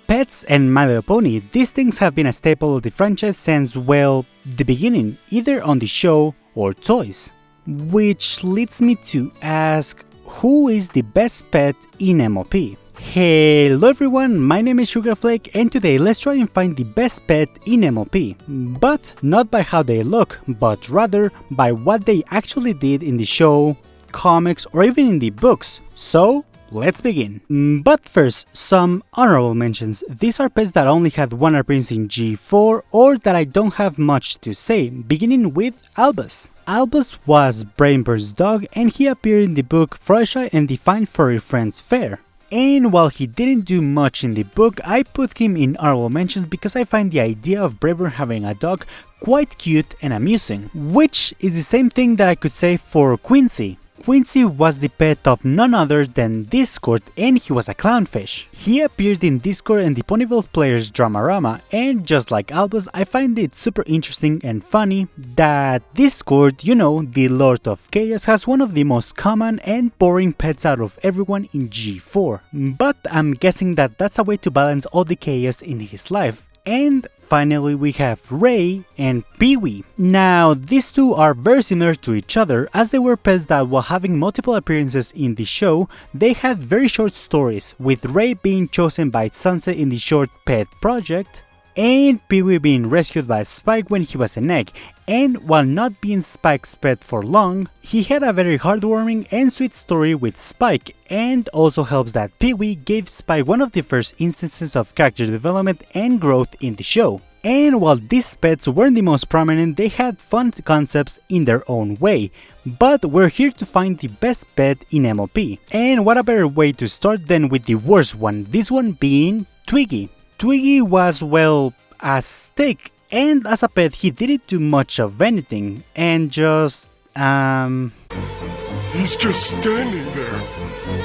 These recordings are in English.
Pets and My Little Pony, these things have been a staple of the franchise since, well, the beginning, either on the show or toys. Which leads me to ask, who is the best pet in MLP? Hello everyone, my name is Sugarflake and today let's try and find the best pet in MLP. But not by how they look, but rather by what they actually did in the show, comics, or even in the books. So, let's begin. But first, some honorable mentions. These are pets that only had one appearance in G4 or that I don't have much to say, beginning with Albus. Albus was Brainbird's dog and he appeared in the book Fluttershy and the Fine Furry Friends Fair. And while he didn't do much in the book, I put him in honorable mentions because I find the idea of Brainbird having a dog quite cute and amusing, which is the same thing that I could say for Quincy. Quincy was the pet of none other than Discord and he was a clownfish. He appeared in Discord and the Ponyville Players Dramarama, and just like Albus, I find it super interesting and funny that Discord, you know, the Lord of Chaos, has one of the most common and boring pets out of everyone in G4. But I'm guessing that that's a way to balance all the chaos in his life. And finally we have Ray and Pee-wee. Now these two are very similar to each other as they were pets that while having multiple appearances in the show, they had very short stories, with Ray being chosen by Sunset in the short Pet Project, and Pee-wee being rescued by Spike when he was an egg, and while not being Spike's pet for long, he had a very heartwarming and sweet story with Spike, and also helps that Pee-wee gave Spike one of the first instances of character development and growth in the show. And while these pets weren't the most prominent, they had fun concepts in their own way. But we're here to find the best pet in MLP. And what a better way to start than with the worst one, this one being Twiggy. Twiggy was, well, a stick, and as a pet he didn't do much of anything, and just, He's just standing there,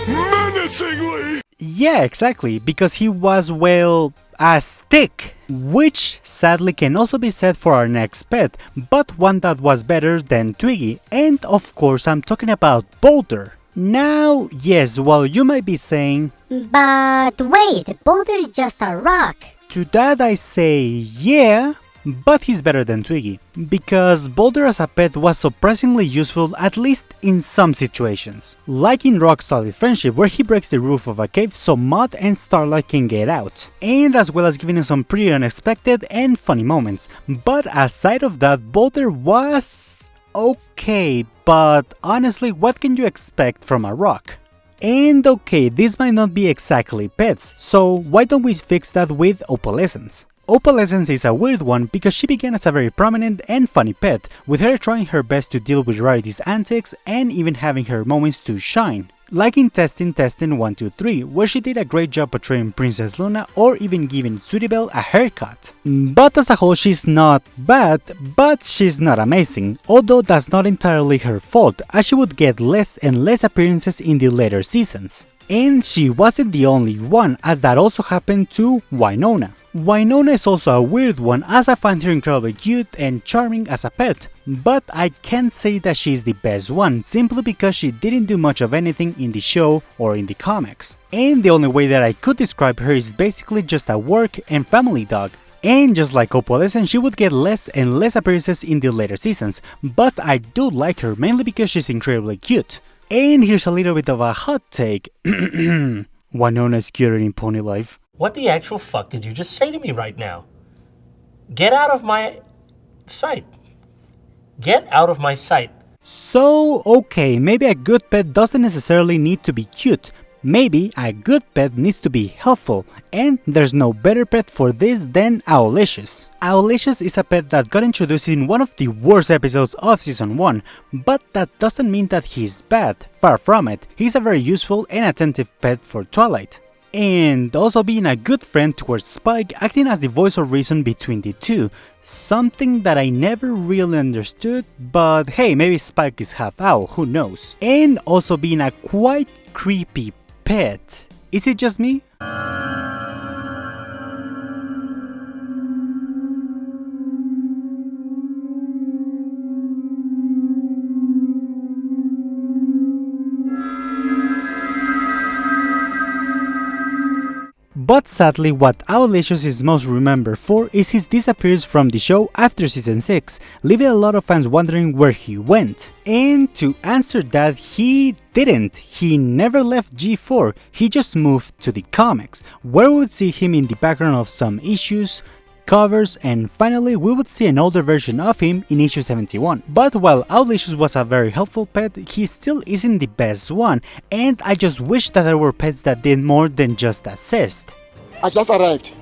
menacingly! Yeah, exactly, because he was, well, a stick, which sadly can also be said for our next pet, but one that was better than Twiggy, and of course I'm talking about Boulder. Now, yes, well, you might be saying, but wait, Boulder is just a rock. To that I say, yeah, but he's better than Twiggy, because Boulder as a pet was surprisingly useful, at least in some situations. Like in Rock Solid Friendship, where he breaks the roof of a cave so Mud and Starlight can get out, and as well as giving us some pretty unexpected and funny moments. But aside of that, Boulder was okay, but honestly, what can you expect from a rock? And okay, this might not be exactly pets, so why don't we fix that with Opalescence? Opalescence is a weird one because she began as a very prominent and funny pet, with her trying her best to deal with Rarity's antics and even having her moments to shine. Like in Testing 123, where she did a great job portraying Princess Luna or even giving Sweetie Belle a haircut. But as a whole she's not bad, but she's not amazing, although that's not entirely her fault, as she would get less and less appearances in the later seasons. And she wasn't the only one, as that also happened to Winona. Winona is also a weird one, as I find her incredibly cute and charming as a pet, but I can't say that she's the best one, simply because she didn't do much of anything in the show or in the comics. And the only way that I could describe her is basically just a work and family dog. And just like Opalescence, she would get less and less appearances in the later seasons, but I do like her mainly because she's incredibly cute. And here's a little bit of a hot take. Winona's cuter in Pony Life. What the actual fuck did you just say to me right now? Get out of my sight. Get out of my sight. So, okay, maybe a good pet doesn't necessarily need to be cute. Maybe a good pet needs to be helpful, and there's no better pet for this than Owlicious. Owlicious is a pet that got introduced in one of the worst episodes of Season 1, but that doesn't mean that he's bad, far from it. He's a very useful and attentive pet for Twilight. And also being a good friend towards Spike, acting as the voice of reason between the two, something that I never really understood, but hey, maybe Spike is half owl, who knows. And also being a quite creepy pet. Is it just me? But sadly, what Owlicious is most remembered for is his disappearance from the show after season 6, leaving a lot of fans wondering where he went. And to answer that, he didn't. He never left G4, he just moved to the comics, where we would see him in the background of some issues, covers, and finally we would see an older version of him in issue 71. But while Owlicious was a very helpful pet, he still isn't the best one, and I just wish that there were pets that did more than just assist. I just arrived.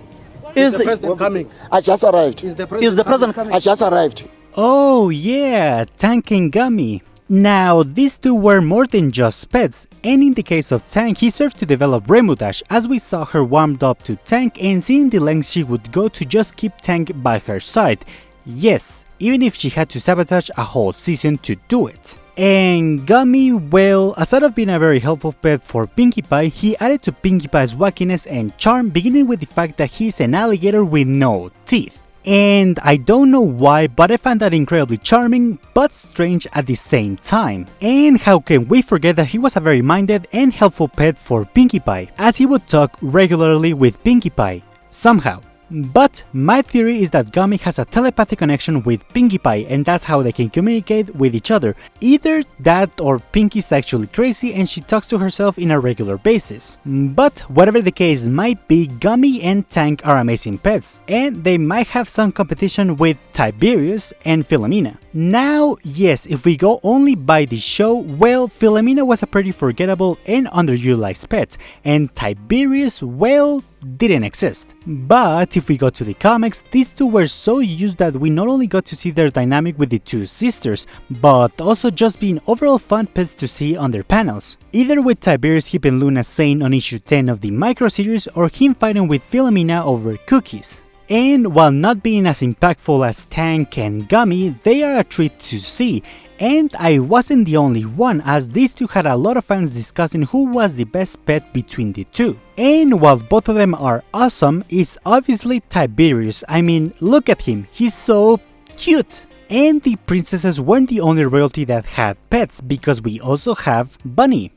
Is the president coming? I just arrived. Is the president coming? I just arrived. Oh yeah, Tank and Gummy. Now, these two were more than just pets, and in the case of Tank, he served to develop Remudash, as we saw her warmed up to Tank and seeing the lengths she would go to just keep Tank by her side. Yes, even if she had to sabotage a whole season to do it. And Gummy, well, aside of being a very helpful pet for Pinkie Pie, he added to Pinkie Pie's wackiness and charm, beginning with the fact that he's an alligator with no teeth. And I don't know why, but I found that incredibly charming, but strange at the same time. And how can we forget that he was a very minded and helpful pet for Pinkie Pie, as he would talk regularly with Pinkie Pie, somehow. But my theory is that Gummy has a telepathic connection with Pinkie Pie, and that's how they can communicate with each other. Either that or Pinkie's actually crazy and she talks to herself in a regular basis. But whatever the case might be, Gummy and Tank are amazing pets, and they might have some competition with Tiberius and Philomena. Now, yes, if we go only by the show, well, Philomena was a pretty forgettable and underutilized pet, and Tiberius, well, didn't exist. But if we go to the comics, these two were so used that we not only got to see their dynamic with the two sisters, but also just being overall fun pets to see on their panels. Either with Tiberius keeping Luna sane on issue 10 of the micro series, or him fighting with Philomena over cookies. And while not being as impactful as Tank and Gummy, they are a treat to see. And I wasn't the only one, as these two had a lot of fans discussing who was the best pet between the two. And while both of them are awesome, it's obviously Tiberius. I mean, look at him, he's so cute. And the princesses weren't the only royalty that had pets, because we also have Bunny.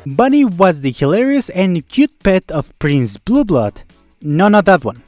Bunny was the hilarious and cute pet of Prince Blueblood. No, not that one.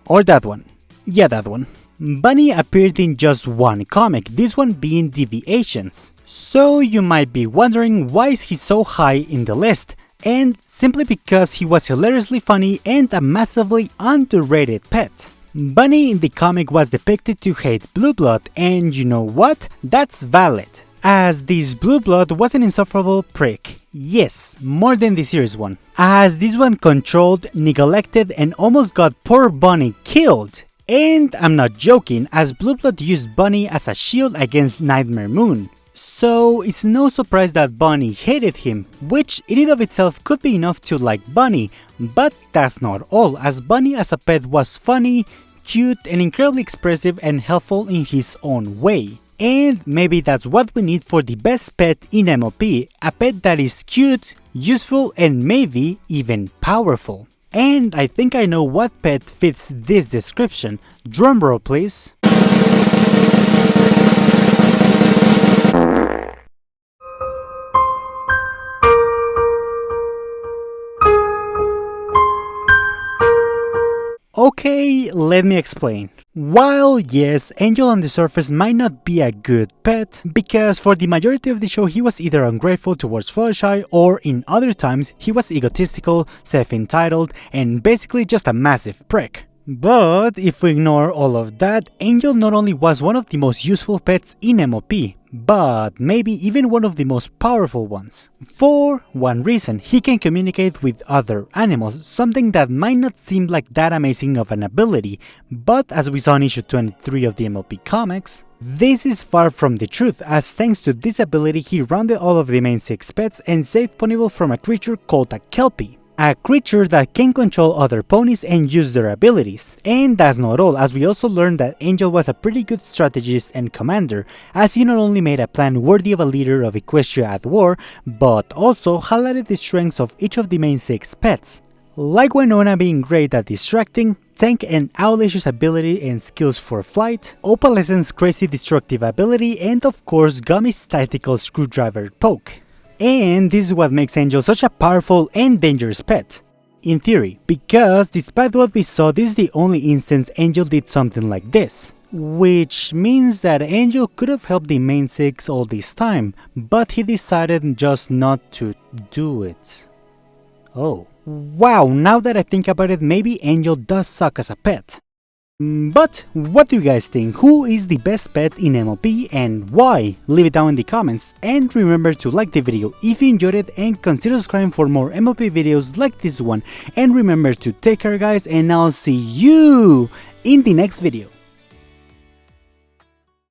Or that one. Yeah, that one. Bunny appeared in just one comic, this one being Deviations. So you might be wondering why is he so high in the list, and simply because he was hilariously funny and a massively underrated pet. Bunny in the comic was depicted to hate Blueblood, and you know what? That's valid, as this Blueblood was an insufferable prick. Yes, more than the series one, as this one controlled, neglected, and almost got poor Bunny killed. And I'm not joking, as Blueblood used Bunny as a shield against Nightmare Moon. So it's no surprise that Bunny hated him, which in and of itself could be enough to like Bunny, but that's not all, as Bunny as a pet was funny, cute, and incredibly expressive and helpful in his own way. And maybe that's what we need for the best pet in MLP, a pet that is cute, useful, and maybe even powerful. And I think I know what pet fits this description. Drumroll please. Okay, let me explain. While yes, Angel on the surface might not be a good pet, because for the majority of the show he was either ungrateful towards Fluttershy, or in other times he was egotistical, self-entitled, and basically just a massive prick. But if we ignore all of that, Angel not only was one of the most useful pets in MLP, but maybe even one of the most powerful ones. For one reason, he can communicate with other animals, something that might not seem like that amazing of an ability, but as we saw in issue 23 of the MLP comics, this is far from the truth, as thanks to this ability he rounded all of the main 6 pets and saved Ponyville from a creature called a Kelpie. A creature that can control other ponies and use their abilities. And that's not all, as we also learned that Angel was a pretty good strategist and commander, as he not only made a plan worthy of a leader of Equestria at war, but also highlighted the strengths of each of the main 6 pets. Like Winona being great at distracting, Tank and Owlish's ability and skills for flight, Opalescence's crazy destructive ability, and of course Gummy's tactical screwdriver poke. And this is what makes Angel such a powerful and dangerous pet. In theory, because despite what we saw, this is the only instance Angel did something like this. Which means that Angel could have helped the main six all this time, but he decided just not to do it. Oh. Wow, now that I think about it, maybe Angel does suck as a pet. But what do you guys think? Who is the best pet in MLP and why? Leave it down in the comments, and remember to like the video if you enjoyed it and consider subscribing for more MLP videos like this one. And remember to take care guys, and I'll see you in the next video.